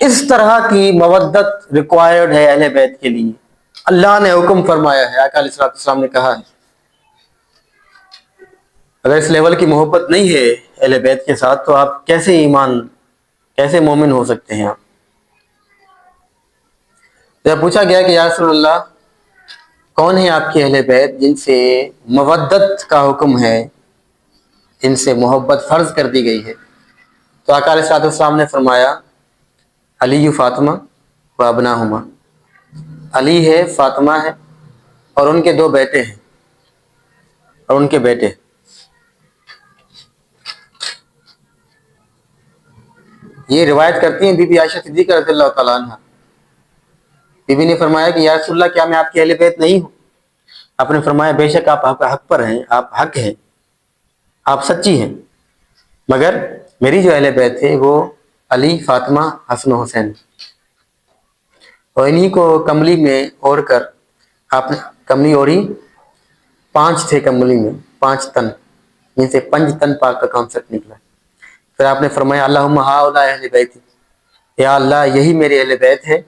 اس طرح کی مودت ریکوائرڈ ہے اہل بیت کے لیے. اللہ نے حکم فرمایا ہے, آقا علیہ الصلوۃ والسلام نے کہا ہے. اگر اس لیول کی محبت نہیں ہے اہل بیت کے ساتھ تو آپ کیسے مومن ہو سکتے ہیں آپ؟ جب پوچھا گیا کہ یا رسول اللہ کون ہے آپ کے اہل بیت جن سے مودت کا حکم ہے, جن سے محبت فرض کر دی گئی ہے, تو آقا علیہ الصلوۃ والسلام نے فرمایا علی و فاطمہ و ابناہما. علی ہے, فاطمہ ہے, اور ان کے 2 بیٹے ہیں, اور ان کے بیٹے. یہ روایت کرتی ہیں بی بی عائشہ صدیقہ رضی اللہ تعالیٰ عنہ. بی بی نے فرمایا کہ یا رسول اللہ کیا میں آپ کے اہل بیت نہیں ہوں؟ آپ نے فرمایا بے شک آپ حق پر ہیں, آپ حق ہیں, آپ سچی ہیں, مگر میری جو اہل بیت ہے وہ علی, فاطمہ, حسن و حسین, اور انہی کو کملی میں اوڑھ کر آپ نے کملی اوڑھی. 5 تھے کملی میں, 5 تن, جن سے 5 تن پاک کا کانسیپٹ نکلا. پھر آپ نے فرمایا اللہم ہؤلاء اہل بیت, یا اللہ یہی میرے اہل بیت ہے.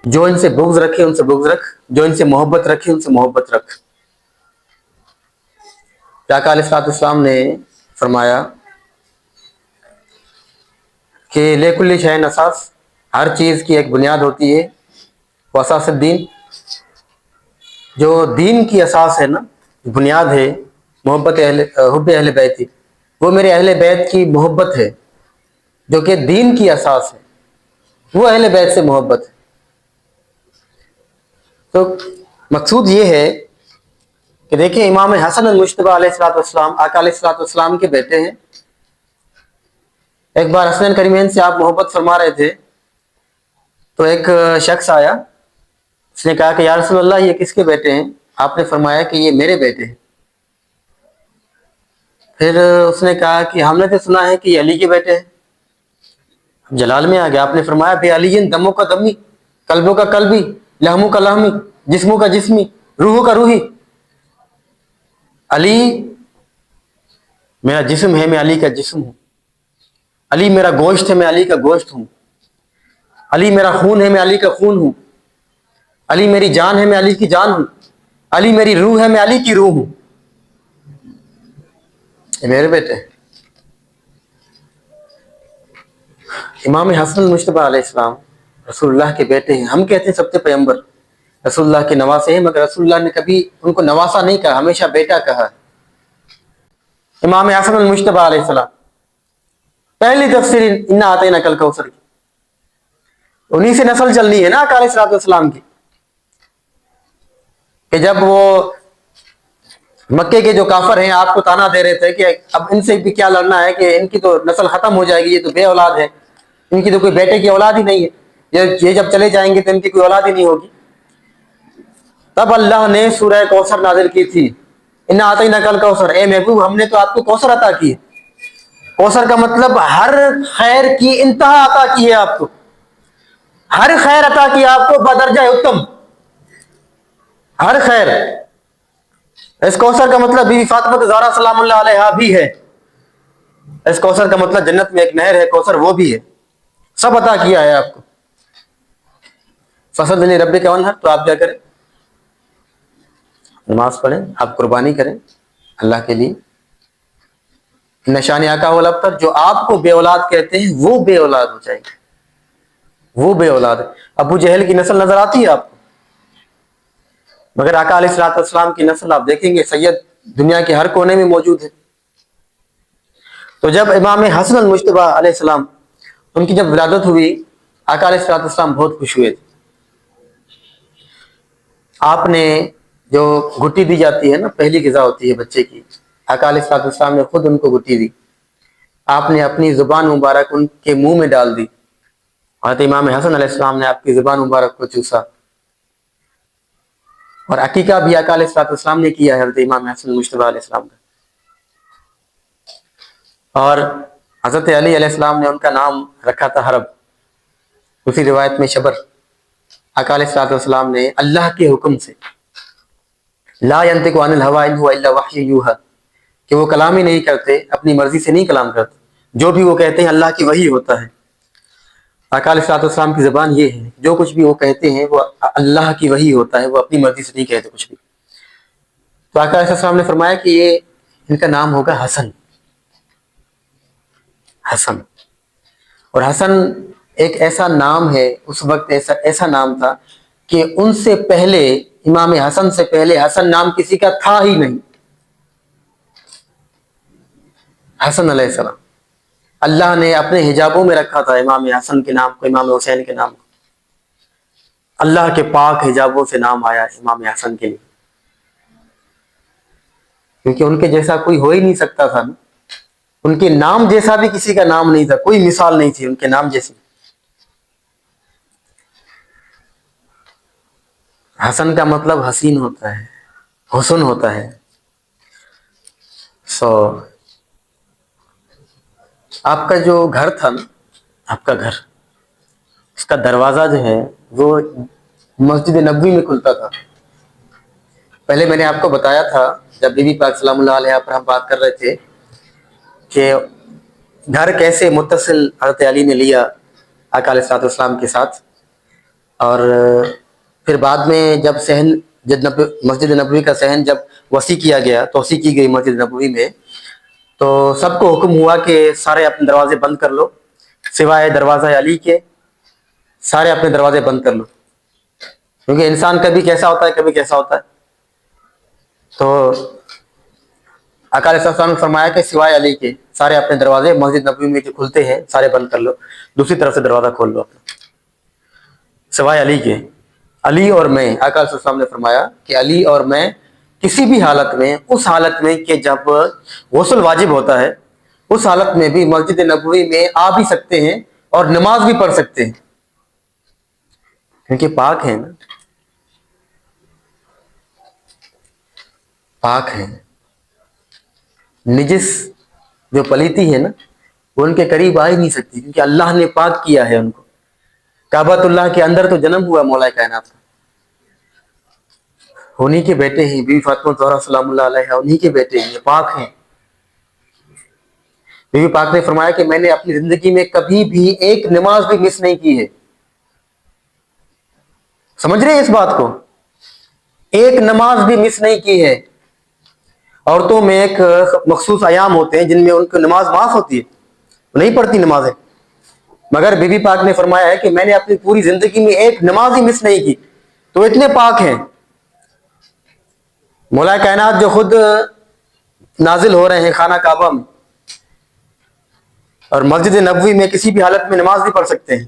جو ان سے بغض رکھے ان سے بغض رکھ, جو ان سے محبت رکھے ان سے محبت رکھ. آقا علیہ الصلوۃ والسلام نے فرمایا کہ لکل شیء اساس, ہر چیز کی ایک بنیاد ہوتی ہے. واساس الدین, جو دین کی اساس ہے نا, بنیاد ہے محبت حب اہل بیت, وہ میرے اہل بیت کی محبت ہے, جو کہ دین کی اساس ہے. وہ اہل بیت سے محبت ہے. تو مقصود یہ ہے کہ دیکھیں امام حسن المجتبیٰ علیہ الصلوۃ والسلام آقا علیہ الصلوۃ والسلام کے بیٹے ہیں. ایک بار حسنین کریمین سے آپ محبت فرما رہے تھے تو ایک شخص آیا, اس نے کہا کہ یا رسول اللہ یہ کس کے بیٹے ہیں؟ آپ نے فرمایا کہ یہ میرے بیٹے ہیں. پھر اس نے کہا کہ ہم نے تو سنا ہے کہ یہ علی کے بیٹے ہیں. جلال میں آ گیا. آپ نے فرمایا بے علی دموں کا دمی, قلبوں کا قلبی, لہموں کا لہمی, جسموں کا جسمی, روحوں کا روحی. علی میرا جسم ہے, میں علی کا جسم ہوں. علی میرا گوشت ہے, میں علی کا گوشت ہوں. علی میرا خون ہے, میں علی کا خون ہوں. علی میری جان ہے, میں علی کی جان ہوں. علی میری روح ہے, میں علی کی روح ہوں. یہ میرے بیٹے ہیں. امام حسن المجتبیٰ علیہ السلام رسول اللہ کے بیٹے ہیں. ہم کہتے ہیں سب سے پیغمبر رسول اللہ کے نواسے ہیں, مگر رسول اللہ نے کبھی ان کو نواسا نہیں کہا, ہمیشہ بیٹا کہا. امام حسن المجتبیٰ علیہ السلام پہلی تفسیر انا اعطیناک الکوثر کی, انہی سے نسل چلنی ہے نا آقا علیہ الصلوۃ والسلام کی. کہ جب وہ مکے کے جو کافر ہیں آپ کو تانا دے رہے تھے کہ اب ان سے بھی کیا لڑنا ہے, کہ ان کی تو نسل ختم ہو جائے گی, یہ تو بے اولاد ہے, ان کی تو کوئی بیٹے کی اولاد ہی نہیں ہے, یہ جب چلے جائیں گے تو ان کی کوئی اولاد ہی نہیں ہوگی. تب اللہ نے سورہ کوثر نازل کی تھی, انا اعطیناک الکوثر, اے محبوب ہم نے تو آپ کو کوثر عطا کی ہے. کوثر کا مطلب ہر خیر کی انتہا عطا کی ہے آپ کو, ہر خیر عطا کی آپ کو بدرجہ اتم, ہر خیر. اس کوثر کا مطلب بی بی فاطمہ زہرا سلام اللہ علیہا بھی ہے. اس کوثر کا مطلب جنت میں ایک نہر ہے کوثر, وہ بھی ہے. سب عطا کیا ہے آپ کو. فصل دلی رب کا ونحر, تو آپ کیا کریں, نماز پڑھیں, آپ قربانی کریں اللہ کے لیے. نشانی آقا والابتر, جو آپ کو بے اولاد کہتے ہیں وہ بے اولاد ہو جائے گی, وہ بے اولاد ہے. ابو جہل کی نسل نظر آتی ہے آپ کو, مگر آقا علیہ الصلوۃ والسلام کی نسل آپ دیکھیں گے سید دنیا کے ہر کونے میں موجود ہے. تو جب امام حسن المجتبیٰ علیہ السلام ان کی جب ولادت ہوئی, آقا علیہ الصلوۃ والسلام بہت خوش ہوئے تھے. آپ نے جو گھٹی دی جاتی ہے نا, پہلی غذا ہوتی ہے بچے کی, آقا علیہ الصلوۃ والسلام نے خود ان کو گھٹی دی. آپ نے اپنی زبان مبارک ان کے منہ میں ڈال دی. حضرت امام حسن علیہ السلام نے آپ کی زبان مبارک کو چوسا. اور عقیقہ بھی آقا علیہ الصلوۃ والسلام نے کیا ہے حضرت امام حسن المجتبیٰ علیہ السلام کا. اور حضرت علی علیہ السلام نے ان کا نام رکھا تھا حرب, اسی روایت میں شبر. آقا علیہ الصلوۃ والسلام نے اللہ کے حکم سے, لا ينطق عن الهوى ان هو الا وحی یوحی, کہ وہ کلام ہی نہیں کرتے, اپنی مرضی سے نہیں کلام کرتے, جو بھی وہ کہتے ہیں اللہ کی وحی ہوتا ہے. آقا علیہ السلام کی زبان یہ ہے، جو کچھ بھی وہ کہتے ہیں وہ اللہ کی وحی ہوتا ہے، وہ اپنی مرضی سے نہیں کہتے کچھ بھی. تو آقا علیہ السلام نے فرمایا کہ یہ ان کا نام ہوگا حسن. حسن، اور حسن ایک ایسا نام ہے، اس وقت ایسا نام تھا کہ ان سے پہلے، امام حسن سے پہلے حسن نام کسی کا تھا ہی نہیں. حسن علیہ السلام اللہ نے اپنے حجابوں میں رکھا تھا امام حسن کے نام کو، امام حسین کے نام کو. اللہ کے پاک حجابوں سے نام آیا امام حسن کے لیے، کیونکہ ان کے جیسا کوئی ہو ہی نہیں سکتا تھا نا. ان کے نام جیسا بھی کسی کا نام نہیں تھا، کوئی مثال نہیں تھی ان کے نام جیسی. حسن کا مطلب حسین ہوتا ہے، حسن ہوتا ہے. آپ کا جو گھر تھا نا، آپ کا گھر، اس کا دروازہ جو ہے وہ مسجد نبوی میں کھلتا تھا. پہلے میں نے آپ کو بتایا تھا جب بی بی پاک سلام اللہ علیہ پر ہم بات کر رہے تھے کہ گھر کیسے متصل حضرت علی نے لیا آقا علیہ السلام کے ساتھ. اور پھر بعد میں جب صحن، مسجد نبوی کا صحن جب وسیع کیا گیا، توسیع کی گئی مسجد نبوی میں، تو سب کو حکم ہوا کہ سارے اپنے دروازے بند کر لو، سوائے دروازہ علی کے سارے اپنے دروازے بند کر لو. کیونکہ انسان کبھی کیسا ہوتا ہے، کبھی کیسا ہوتا ہے. تو آقا علیہ السلام نے فرمایا کہ سوائے علی کے سارے اپنے دروازے مسجد نبوی میں جو کھلتے ہیں سارے بند کر لو، دوسری طرف سے دروازہ کھول لو اپنا، سوائے علی کے. علی اور میں، آقا علیہ السلام نے فرمایا کہ علی اور میں کسی بھی حالت میں، اس حالت میں کہ جب غسل واجب ہوتا ہے، اس حالت میں بھی مسجد نبوی میں آ بھی سکتے ہیں اور نماز بھی پڑھ سکتے ہیں، کیونکہ پاک ہیں نا، پاک ہیں. نجس جو پلیتی ہے نا، وہ ان کے قریب آ ہی نہیں سکتی، کیونکہ اللہ نے پاک کیا ہے ان کو. کعبۃ اللہ کے اندر تو جنم ہوا مولا کائنات کا، انہی کے بیٹے ہیں، بی بی فاطمہ زہرا سلام اللہ علیہا، انہی کے بیٹے ہیں، یہ پاک ہیں. بی بی پاک نے فرمایا کہ میں نے اپنی زندگی میں کبھی بھی ایک نماز بھی مس نہیں کی ہے. سمجھ رہے ہیں اس بات کو؟ ایک نماز بھی مس نہیں کی ہے. عورتوں میں ایک مخصوص ایام ہوتے ہیں جن میں ان کو نماز معاف ہوتی ہے، نہیں پڑھتی نمازیں، مگر بی بی پاک نے فرمایا ہے کہ میں نے اپنی پوری زندگی میں ایک نماز ہی مس نہیں کی. تو اتنے پاک ہیں. مولا کائنات جو خود نازل ہو رہے ہیں خانہ کعبہ میں اور مسجد نبوی میں کسی بھی حالت میں نماز نہیں پڑھ سکتے ہیں.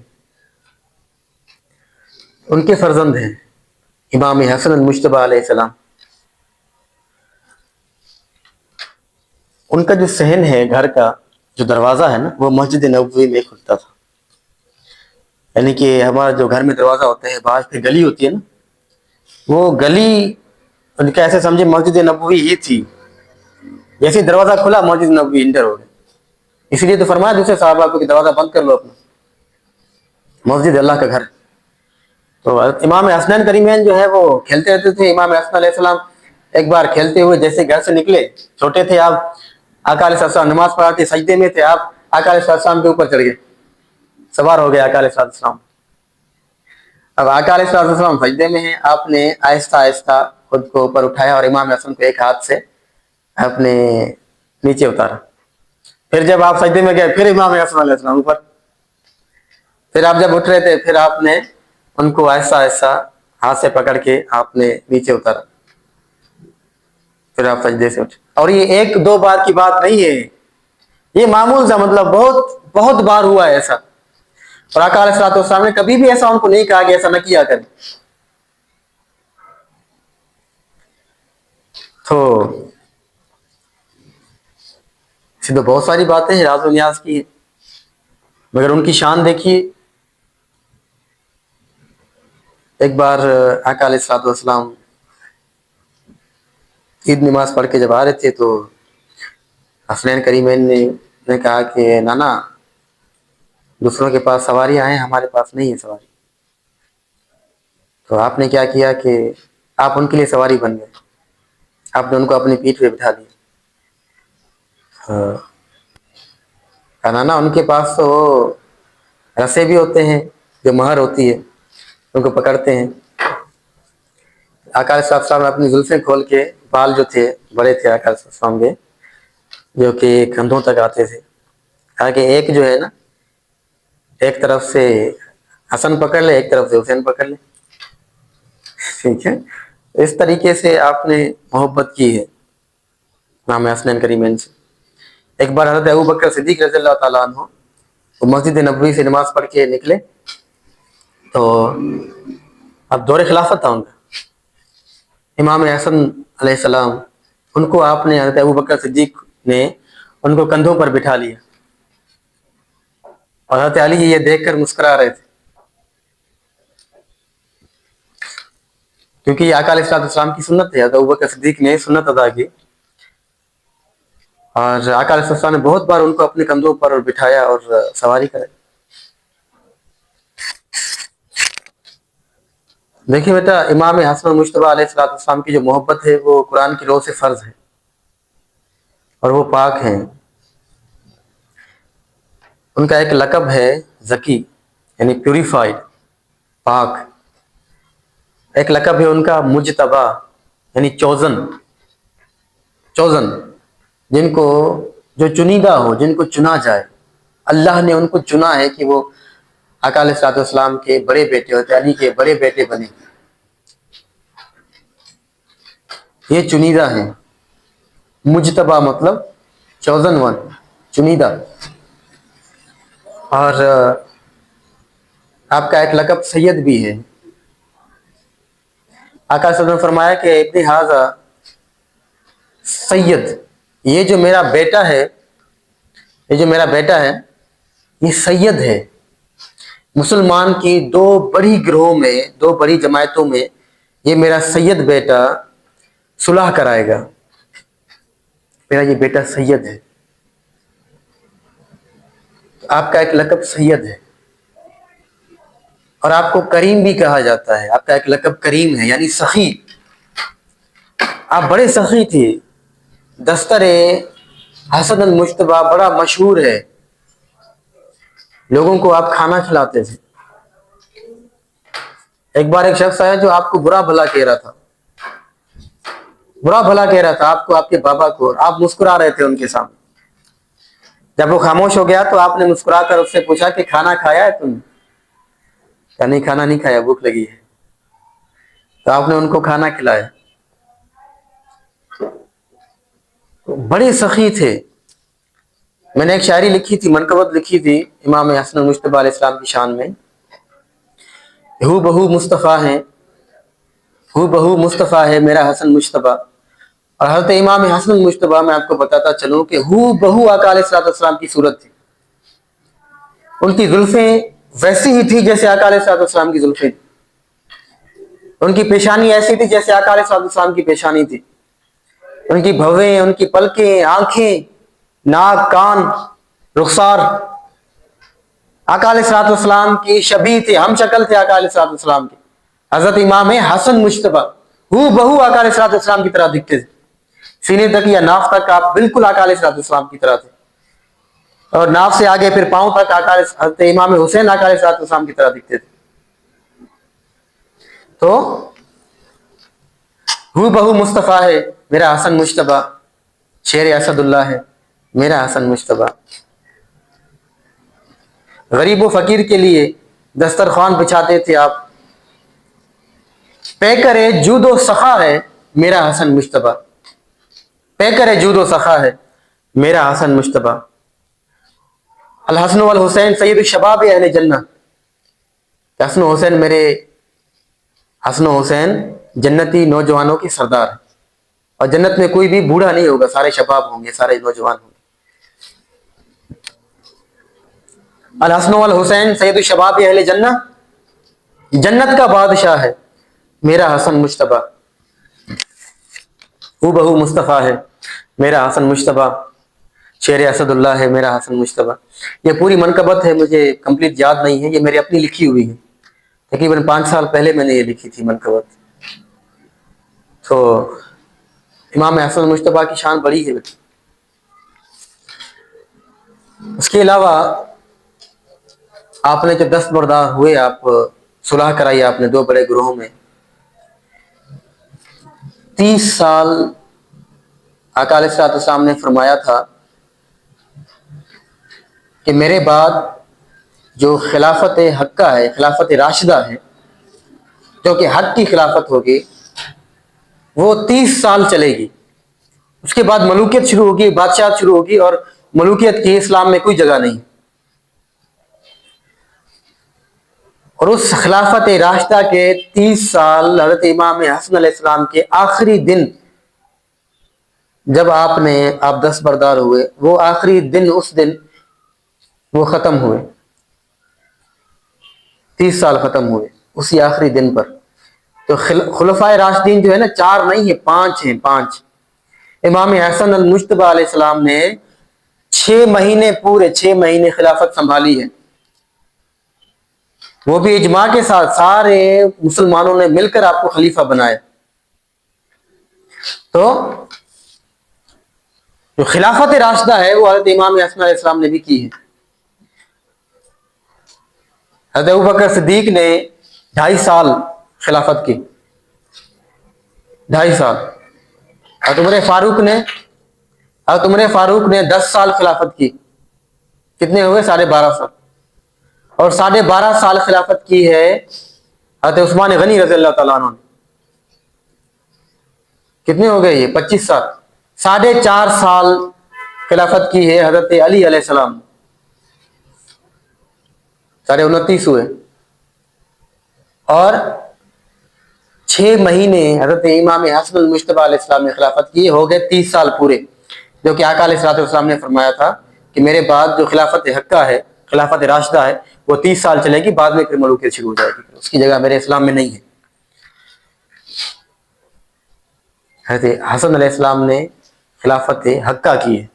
ان کے فرزند ہیں امام حسن المجتبی علیہ السلام. ان کا جو صحن ہے، گھر کا جو دروازہ ہے نا، وہ مسجد نبوی میں کھلتا تھا. یعنی کہ ہمارا جو گھر میں دروازہ ہوتا ہے، باہر پہ گلی ہوتی ہے نا، وہ گلی ان کا ایسے سمجھے مسجد نبوی ہی تھی. جیسے دروازہ کھلا مسجد نبوی انٹر ہو گئے. اسی لیے تو فرمایا دوسرے صحابہ کو کہ دروازہ بند کر لو اپنا، مسجد اللہ کا گھر. تو امام حسنین کریمین جو ہے وہ کھیلتے رہتے تھے. امام حسن علیہ السلام ایک بار کھیلتے ہوئے جیسے گھر سے نکلے، چھوٹے تھے آپ، آقا علیہ السلام نماز پڑھاتے، سجدے میں تھے آپ، آقا علیہ السلام کے اوپر چڑھ گئے، سوار ہو گئے آقا علیہ السلام. اب آقا علیہ السلام سجدے میں ہیں، آپ نے آہستہ آہستہ خود کو اوپر اٹھایا اور امام حسن کو ایک ہاتھ سے اپنے نیچے اتارا. پھر جب آپ سجدے میں گئے، پھر امام حسن علیہ السلام اوپر. پھر آپ جب اٹھ رہے تھے، پھر آپ نے ان کو آہستہ آہستہ ہاتھ سے پکڑ کے آپ نے نیچے اتارا، پھر آپ سجدے سے اٹھے. اور یہ ایک دو بار کی بات نہیں ہے، یہ معمول تھا، مطلب بہت بہت بار ہوا ہے ایسا. اور آقا علیہ السلام نے کبھی بھی ایسا ان کو نہیں کہا کہ ایسا نہ کیا کریں. تو ایسی تو بہت ساری باتیں ہیں راز و نیاز کی، مگر ان کی شان دیکھیے. ایک بار آقا علیہ السلام عید نماز پڑھ کے جب آ رہے تھے تو حسنین کریمین نے کہا کہ نانا، دوسروں کے پاس سواریاں ہیں، ہمارے پاس نہیں ہے سواری. تو آپ نے کیا کیا کہ آپ ان کے لیے سواری بن گئے، آپ نے ان کو اپنی پیٹھ پہ بٹھا دیا. نانا ان کے پاس تو رسے بھی ہوتے ہیں جو مہر ہوتی ہے ان کو پکڑتے ہیں. آقا علیہ السلام نے اپنی زلفیں کھول کے, بال جو تھے بڑے تھے آقا علیہ السلام کے, جو کہ کندھوں تک آتے تھے, کہا کہ ایک جو ہے نا, ایک طرف سے حسن پکڑ لے, ایک طرف سے حسین پکڑ لے. ٹھیک ہے, اس طریقے سے آپ نے محبت کی ہے امام حسنین کریمین سے. ایک بار حضرت ابوبکر صدیق رضی اللہ تعالیٰ عنہ وہ مسجد نبوی سے نماز پڑھ کے نکلے, تو اب دور خلافت تھا ان کا. امام حسن علیہ السلام ان کو آپ نے, حضرت ابوبکر صدیق نے ان کو کندھوں پر بٹھا لیا, اور حضرت علی یہ دیکھ کر مسکرا رہے تھے, کیونکہ یہ آقا علیہ السلام کی سنت ہے. حضرت ابوبکر صدیق نے سنت ادا کی, اور آقا علیہ السلام نے بہت بار ان کو اپنے کندھوں پر بٹھایا اور سواری کرائی. دیکھیے بیٹا, امام حسن مجتبیٰ علیہ السلام کی جو محبت ہے وہ قرآن کی روح سے فرض ہے, اور وہ پاک ہیں. ان کا ایک لقب ہے زکی, یعنی پیوریفائڈ, پاک. ایک لقب ہے ان کا مجتبیٰ, یعنی چوزن, جن کو, جو چنیدہ ہو, جن کو چنا جائے. اللہ نے ان کو چنا ہے کہ وہ آقا علیہ السلام کے بڑے بیٹے ہوتے, علی کے بڑے بیٹے بنے. یہ چنیدہ ہیں. مجتبیٰ مطلب چوزن ون, چنیدہ. اور آپ کا ایک لقب سید بھی ہے. آقا صلی اللہ علیہ وسلم نے فرمایا کہ ابن ھذا سید, یہ جو میرا بیٹا ہے, یہ سید ہے. مسلمان کی دو بڑی گروہوں میں, دو بڑی جماعتوں میں یہ میرا سید بیٹا صلح کرائے گا. میرا یہ بیٹا سید ہے. آپ کا ایک لقب سید ہے, اور آپ کو کریم بھی کہا جاتا ہے. آپ کا ایک لقب کریم ہے, یعنی سخی. آپ بڑے سخی تھے. دستر حسن المجتبیٰ بڑا مشہور ہے, لوگوں کو آپ کھانا کھلاتے تھے. ایک بار ایک شخص آیا جو آپ کو برا بھلا کہہ رہا تھا, آپ کو, آپ کے بابا کو, اور آپ مسکرا رہے تھے ان کے سامنے. جب وہ خاموش ہو گیا تو آپ نے مسکرا کر اس سے پوچھا کہ کھانا کھایا ہے تم نے؟ کہا نہیں, کھانا نہیں کھایا, بھوک لگی ہے. تو آپ نے ان کو کھانا کھلایا. بڑے سخی تھے. میں نے ایک شاعری لکھی تھی, منقبت لکھی تھی امام حسن مجتبیٰ علیہ السلام کی شان میں. ہو بہو مصطفیٰ ہے میرا حسن مجتبیٰ. اور حضرت امام حسن مجتبیٰ میں آپ کو بتاتا چلوں کہ ہو بہو آقا علیہ السلام کی صورت تھی. ان کی زلفیں ویسی ہی تھی جیسے آقا علیہ السلام کی زلفیں تھی. ان کی پیشانی ایسی تھی جیسے آقا علیہ السلام کی پیشانی تھی. ان کی بھویں, ان کی پلکیں, آنکھیں, ناک, کان, رخسار آقا علیہ السلام کی شبیہ تھے, ہم شکل تھے آقا علیہ السلام کی. حضرت امام حسن مجتبیٰ ہو بہو آقا علیہ السلام کی طرح دکھتے تھے. سینے تک یا ناف تک آپ بالکل آقا علیہ السلام کی طرح تھے, اور ناف سے آگے پھر پاؤں تک حضرت امام حسین آقا علیہ السلام کی طرح دکھتے تھے. تو ہو بہو مصطفیٰ ہے میرا حسن مجتبیٰ, شیر اسد اللہ ہے میرا حسن مجتبیٰ. غریب و فقیر کے لیے دسترخوان بچھاتے تھے آپ. پیکر جود و سخا ہے میرا حسن مجتبیٰ. پیکر جود و سخا ہے میرا حسن مجتبیٰ. الحسن والحسین سید الشباب اہل جنہ. حسن و حسین جنتی نوجوانوں کے سردار ہیں, اور جنت میں کوئی بھی بوڑھا نہیں ہوگا, سارے شباب ہوں گے, سارے نوجوان ہوں گے. الحسن والحسین سید الشباب اہل جنہ, جنت کا بادشاہ ہے میرا حسن مجتبیٰ. ہو بہو مصطفیٰ ہے میرا حسن مجتبیٰ, شیر اسد اللہ ہے میرا حسن مجتبیٰ. یہ پوری منقبت ہے, مجھے کمپلیٹ یاد نہیں ہے, یہ میری اپنی لکھی ہوئی ہے. تقریباً 5 سال پہلے میں نے یہ لکھی تھی منقبت. تو امام حسن مجتبیٰ کی شان بڑی ہے. اس کے علاوہ آپ نے جو دستبردار ہوئے, آپ صلح کرائی آپ نے دو بڑے گروہوں میں. 30 سال آقا علیہ الصلوۃ والسلام نے فرمایا تھا کہ میرے بعد جو خلافت حقہ ہے, خلافت راشدہ ہے, جو کہ حق کی خلافت ہوگی, وہ 30 سال چلے گی. اس کے بعد ملوکیت شروع ہوگی, بادشاہت شروع ہوگی, اور ملوکیت کی اسلام میں کوئی جگہ نہیں. اور اس خلافت راشدہ کے 30 سال حضرت امام حسن علیہ السلام کے آخری دن جب آپ دستبردار ہوئے, وہ آخری دن, اس دن وہ ختم ہوئے. 30 سال ختم ہوئے اسی آخری دن پر. تو خلفائے راشدین جو ہے نا, 4 نہیں ہے, 5 ہیں, 5. امام حسن المجتبی علیہ السلام نے 6 مہینے, پورے 6 مہینے خلافت سنبھالی ہے. وہ بھی اجماع کے ساتھ, سارے مسلمانوں نے مل کر آپ کو خلیفہ بنایا. تو جو خلافت راشدہ ہے وہ حضرت امام حسن علیہ السلام نے بھی کی ہے. حضرت ابوبکر صدیق نے 2.5 سال خلافت کی, 2.5 سال. حضرت عمر فاروق نے 10 سال خلافت کی. کتنے ہوئے؟ 12.5 سال. اور 12.5 سال خلافت کی ہے حضرت عثمان غنی رضی اللہ تعالیٰ عنہ نے. کتنے ہو گئے یہ؟ 25 سال. 4.5 سال خلافت کی ہے حضرت علی علیہ السلام, 29 ہوئے. اور 6 مہینے حضرت امام حسن المجتبی علیہ السلام نے خلافت کی, ہو گئے 30 سال پورے. جو کہ آقا علیہ الصلوۃ والسلام نے فرمایا تھا کہ میرے بعد جو خلافت حقہ ہے, خلافت راشدہ ہے, وہ 30 سال چلے گی, بعد میں پھر ملوکیت شروع ہو جائے گی, اس کی جگہ میرے اسلام میں نہیں ہے. حضرت حسن علیہ السلام نے خلافت حقہ کی ہے.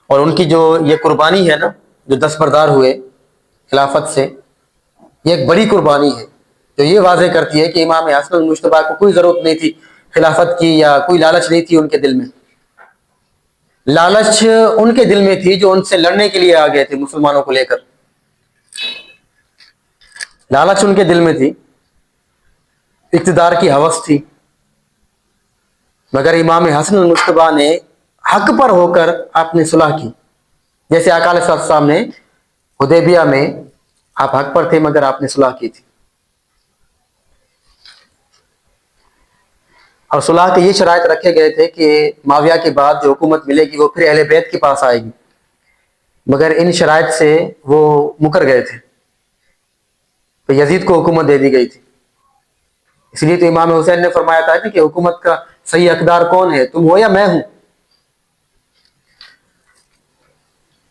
اور ان کی جو یہ قربانی ہے نا, جو دستبردار ہوئے خلافت سے, یہ ایک بڑی قربانی ہے جو یہ واضح کرتی ہے کہ امام حسن المجتبی کو کوئی ضرورت نہیں تھی خلافت کی, یا کوئی لالچ نہیں تھی ان کے دل میں. لالچ ان کے دل میں تھی جو ان سے لڑنے کے لیے آ گئے تھے مسلمانوں کو لے کر. لالچ ان کے دل میں تھی, اقتدار کی ہوس تھی. مگر امام حسن المجتبی نے حق پر ہو کر آپ نے صلح کی. جیسے آقا علیہ السلام نے حدیبیہ میں, آپ حق پر تھے مگر آپ نے صلح کی تھی. اور صلح کے یہ شرائط رکھے گئے تھے کہ معاویہ کے بعد جو حکومت ملے گی وہ پھر اہل بیت کے پاس آئے گی, مگر ان شرائط سے وہ مکر گئے تھے, تو یزید کو حکومت دے دی گئی تھی. اس لیے تو امام حسین نے فرمایا تھا کہ حکومت کا صحیح حقدار کون ہے, تم ہو یا میں ہوں.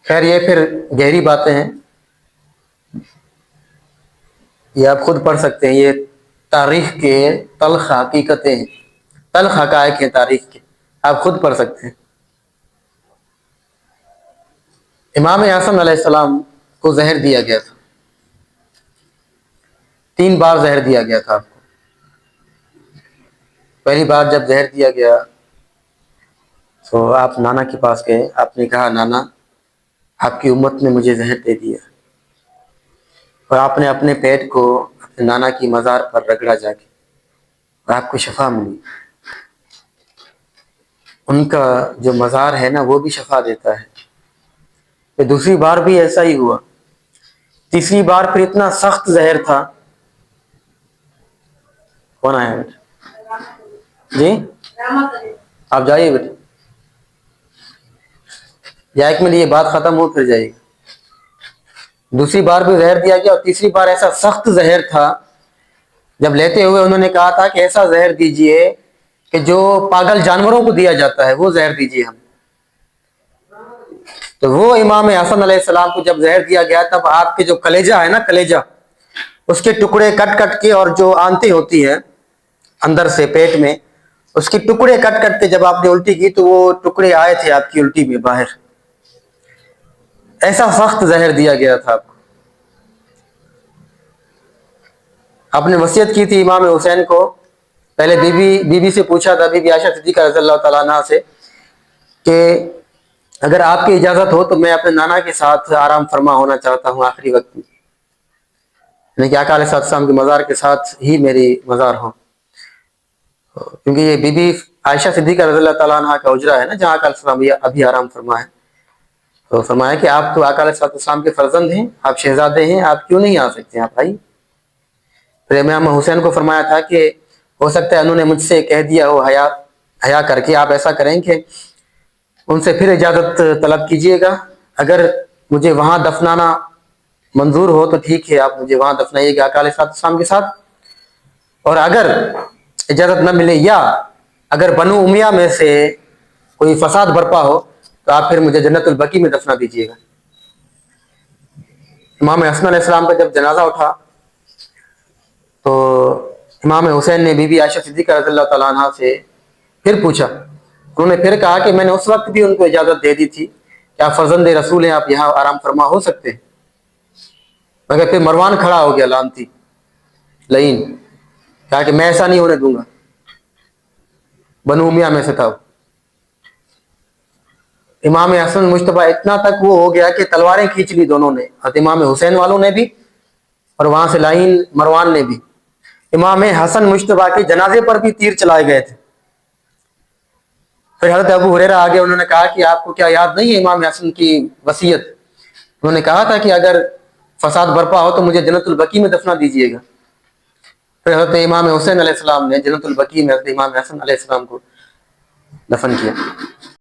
خیر یہ پھر گہری باتیں ہیں, یہ آپ خود پڑھ سکتے ہیں. یہ تاریخ کے تلخ حقیقتیں ہیں, تلخ حقائق ہیں تاریخ کے, آپ خود پڑھ سکتے ہیں. امام حسن علیہ السلام کو زہر دیا گیا تھا, 3 بار زہر دیا گیا تھا آپ کو. پہلی بار جب زہر دیا گیا تو آپ نانا کے پاس گئے, آپ نے کہا نانا آپ کی امت نے مجھے زہر دے دیا. اور آپ نے اپنے پیٹ کو اپنے نانا کی مزار پر رگڑا جا کے, اور آپ کو شفا ملی. ان کا جو مزار ہے نا وہ بھی شفا دیتا ہے. پھر دوسری بار بھی ایسا ہی ہوا. تیسری بار پھر اتنا سخت زہر تھا. کون آیا بیٹا؟ جی آپ جائیے بیٹا, یا ایک منٹ یہ بات ختم ہو پھر جائیے گا. دوسری بار بھی زہر دیا گیا, اور تیسری بار ایسا سخت زہر تھا, جب لیتے ہوئے انہوں نے کہا تھا کہ ایسا زہر دیجئے کہ جو پاگل جانوروں کو دیا جاتا ہے وہ زہر دیجئے ہم. تو وہ امام حسن علیہ السلام کو جب زہر دیا گیا, تب آپ کے جو کلیجہ ہے نا, کلیجہ, اس کے ٹکڑے کٹ کٹ کے, اور جو آنتیں ہوتی ہیں اندر سے پیٹ میں, اس کے ٹکڑے کٹ کٹ کے جب آپ نے الٹی کی تو وہ ٹکڑے آئے تھے آپ کی الٹی میں باہر. ایسا سخت زہر دیا گیا تھا آپ کو. آپ نے وصیت کی تھی امام حسین کو, پہلے بی بی سے پوچھا تھا, بی بی عائشہ صدیقہ رضی اللہ تعالیٰ عنہ سے, کہ اگر آپ کی اجازت ہو تو میں اپنے نانا کے ساتھ آرام فرما ہونا چاہتا ہوں آخری وقت میں، یعنی کہ آقا علیہ السلام کے مزار کے ساتھ ہی میری مزار ہو، کیونکہ یہ بی بی عائشہ صدیقہ رضی اللہ تعالیٰ عنہ کا حجرہ ہے نا، جہاں آقا علیہ السلام ابھی آرام فرما ہے. تو فرمایا کہ آپ تو آقا علیہ السلام کے فرزند ہیں، آپ شہزادے ہیں، آپ کیوں نہیں آ سکتے، آپ آئیے. پھر امام حسین کو فرمایا تھا کہ ہو سکتا ہے انہوں نے مجھ سے کہہ دیا ہو حیا کر کے، آپ ایسا کریں کہ ان سے پھر اجازت طلب کیجئے گا، اگر مجھے وہاں دفنانا منظور ہو تو ٹھیک ہے، آپ مجھے وہاں دفنائیے گا آقا علیہ السلام کے ساتھ، اور اگر اجازت نہ ملے یا اگر بنو امیہ میں سے کوئی فساد برپا ہو تو آپ پھر مجھے جنت البقیع میں دفنا دیجیے گا. امام حسن علیہ السلام کا جب جنازہ اٹھا تو امام حسین نے بی بی عائشہ صدیقہ رضی اللہ تعالیٰ عنہ سے پھر پوچھا. انہوں نے پھر کہا کہ میں نے اس وقت بھی ان کو اجازت دے دی تھی کہ آپ فرزند رسول ہیں، آپ یہاں آرام فرما ہو سکتے ہیں، مگر پھر مروان کھڑا ہو گیا لعنتی لعین، کہا کہ میں ایسا نہیں ہونے دوں گا. بنو امیہ میں سے تھا. امام حسن مجتبیٰ اتنا تک وہ ہو گیا کہ تلواریں کھینچ لی دونوں نے، امام حسین والوں نے بھی اور وہاں سے لعین مروان نے بھی. امام حسن مجتبیٰ کے جنازے پر بھی تیر چلائے گئے تھے. پھر حضرت ابو ہریرہ آگے، انہوں نے کہا کہ آپ کو کیا یاد نہیں ہے امام حسن کی وصیت؟ انہوں نے کہا تھا کہ اگر فساد برپا ہو تو مجھے جنت البقیع میں دفنا دیجیے گا. پھر حضرت امام حسین علیہ السلام نے جنت البقیع میں حضرت امام حسن علیہ السلام کو دفن کیا.